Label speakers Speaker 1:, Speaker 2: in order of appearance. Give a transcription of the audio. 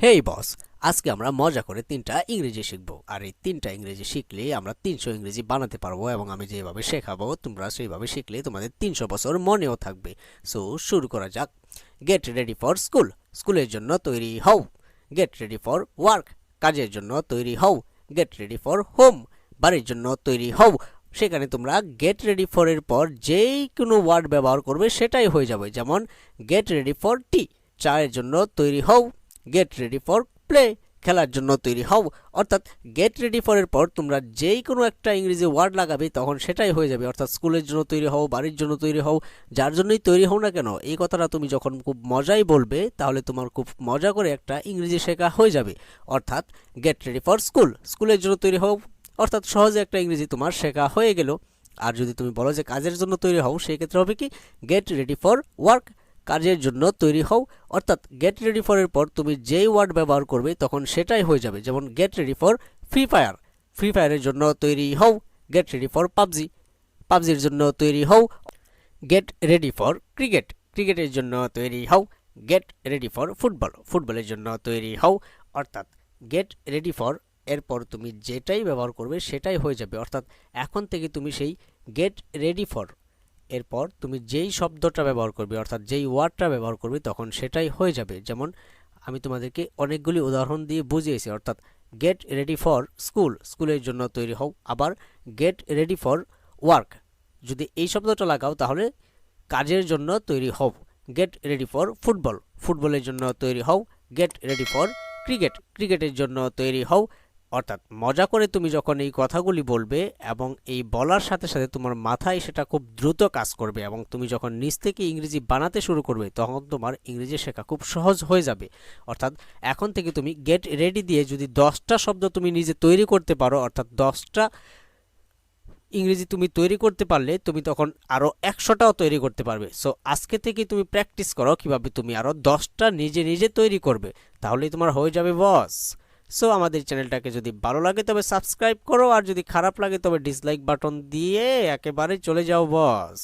Speaker 1: হেই বস, আজকে আমরা মজা করে তিনটা ইংরেজি শিখবো। আর এই তিনটা ইংরেজি শিখলে আমরা 300 ইংরেজি বানাতে পারবো, এবং আমি যেভাবে শেখাবো তোমরা সেইভাবে শিখলে তোমাদের 300 বছর মনেও থাকবে। সো শুরু করা যাক। গেট রেডি ফর স্কুল, স্কুলের জন্য তৈরি হও। গেট রেডি ফর ওয়ার্ক, কাজের জন্য তৈরি হও। গেট রেডি ফর হোম, বাড়ির জন্য তৈরি হও। সেখানে তোমরা গেট রেডি ফর এর পর যেই কোনো ওয়ার্ড ব্যবহার করবে সেটাই হয়ে যাবে। যেমন গেট রেডি ফর টি, চায়ের জন্য তৈরি হও। গেট রেডি ফর প্লে, খেলার জন্য তৈরি হও। অর্থাৎ গেট রেডি ফর এর পর তোমরা যেই কোনো একটা ইংরেজি ওয়ার্ড লাগাবে তখন সেটাই হয়ে যাবে। অর্থাৎ স্কুলের জন্য তৈরি হও, বাড়ির জন্য তৈরি হও, যার জন্যই তৈরি হও না কেন, এই কথাটা তুমি যখন খুব মজাই বলবে তাহলে তোমার খুব মজা করে একটা ইংরেজি শেখা হয়ে যাবে। অর্থাৎ গেট রেডি ফর স্কুল, স্কুলের জন্য তৈরি হও, অর্থাৎ সহজে একটা ইংরেজি তোমার শেখা হয়ে গেল। আর যদি তুমি বলো যে কাজের জন্য তৈরি হও, সেই ক্ষেত্রে হবে কি গেট রেডি ফর ওয়ার্ক, কাজের জন্য তৈরি হও। অর্থাৎ গেট রেডি ফর এর পর তুমি যেই ওয়ার্ড ব্যবহার করবে তখন সেটাই হয়ে যাবে। যেমন get ready for free fire, free ফায়ারের জন্য তৈরি হও। গেট রেডি ফর পাবজি, পাবজির জন্য তৈরি হও। গেট রেডি ফর ক্রিকেট, ক্রিকেটের জন্য তৈরি হও। গেট রেডি ফর ফুটবল, ফুটবলের জন্য তৈরি হও। অর্থাৎ গেট রেডি ফর এরপর তুমি যেটাই ব্যবহার করবে সেটাই হয়ে যাবে। অর্থাৎ এখন থেকে তুমি সেই গেট রেডি ফর এরপর তুমি যেই শব্দটা ব্যবহার করবে, অর্থাৎ যেই ওয়ার্ডটা ব্যবহার করবে তখন সেটাই হয়ে যাবে। যেমন আমি তোমাদেরকে অনেকগুলি উদাহরণ দিয়ে বুঝিয়েছি। অর্থাৎ গেট রেডি ফর স্কুল, স্কুলের জন্য তৈরি হও। আবার গেট রেডি ফর ওয়ার্ক, যদি এই শব্দটা লাগাও তাহলে কাজের জন্য তৈরি হও। গেট রেডি ফর ফুটবল, ফুটবলের জন্য তৈরি হও। গেট রেডি ফর ক্রিকেট, ক্রিকেটের জন্য তৈরি হও। অর্থাৎ মজা করে তুমি যখন এই কথাগুলি বলবে এবং এই বলার সাথে সাথে তোমার মাথায় সেটা খুব দ্রুত কাজ করবে, এবং তুমি যখন নিজ থেকে ইংরেজি বানাতে শুরু করবে তখন তোমার ইংরেজি শেখা খুব সহজ হয়ে যাবে। অর্থাৎ এখন থেকে তুমি গেট রেডি দিয়ে যদি 10টা শব্দ তুমি নিজে তৈরি করতে পারো, অর্থাৎ 10টা ইংরেজি তুমি তৈরি করতে পারলে তুমি তখন আরও 100টাও তৈরি করতে পারবে। সো আজকে থেকে তুমি প্র্যাকটিস করো কিভাবে তুমি আরও 10টা নিজে নিজে তৈরি করবে, তাহলেই তোমার হয়ে যাবে বস। সো আমাদের চ্যানেলটাকে যদি ভালো লাগে তবে সাবস্ক্রাইব করো, আর যদি খারাপ লাগে তবে ডিসলাইক বাটন দিয়ে একেবারে চলে যাও বস।